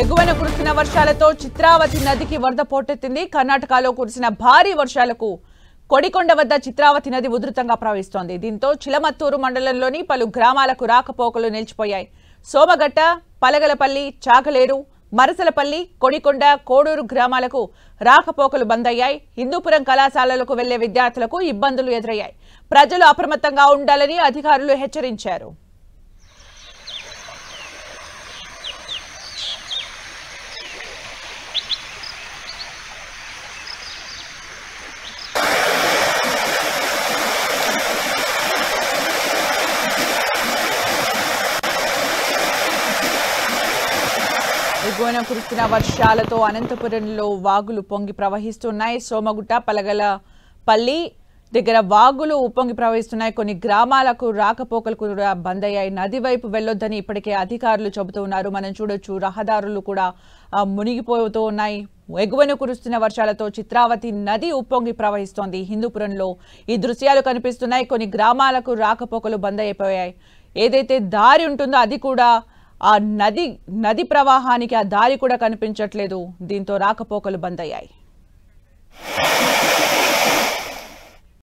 ఎగువన కురిసిన వర్షాలతో చిత్రావతి నదికి వరద పోటెత్తింది. కర్ణాటకలో కురిసిన భారీ వర్షాలకు కొడికొండ వద్ద చిత్రావతి నది ఉధృతంగా ప్రవహిస్తోంది. దీంతో చిలమత్తూరు మండలంలోని పలు గ్రామాలకు రాకపోకలు నిలిచిపోయాయి. సోమగట్ట, పలగలపల్లి, చాగలేరు, మరసలపల్లి, కొడికొండ, కోడూరు గ్రామాలకు రాకపోకలు బంద్ అయ్యాయి. హిందూపురం కళాశాలలకు వెళ్లే విద్యార్థులకు ఇబ్బందులు ఎదురయ్యాయి. ప్రజలు అప్రమత్తంగా ఉండాలని అధికారులు హెచ్చరించారు. ఎగువన కురుస్తున్న వర్షాలతో అనంతపురంలో వాగులు పొంగి ప్రవహిస్తున్నాయి. సోమగుట్ట, పలగలపల్లి దగ్గర వాగులు ఉప్పొంగి ప్రవహిస్తున్నాయి. కొన్ని గ్రామాలకు రాకపోకలు కూడా బంద్ అయ్యాయి. నది వైపు వెళ్లొద్దని ఇప్పటికే అధికారులు చెబుతూ ఉన్నారు. మనం చూడొచ్చు, రహదారులు కూడా మునిగిపోతూ ఉన్నాయి. ఎగువన కురుస్తున్న వర్షాలతో చిత్రావతి నది ఉప్పొంగి ప్రవహిస్తోంది. హిందూపురంలో ఈ దృశ్యాలు కనిపిస్తున్నాయి. కొన్ని గ్రామాలకు రాకపోకలు బంద్ అయిపోయాయి. ఏదైతే దారి ఉంటుందో అది కూడా ఆ నది ప్రవాహానికి ఆ దారి కూడా కనిపించట్లేదు. దీంతో రాకపోకలు బంద్ అయ్యాయి.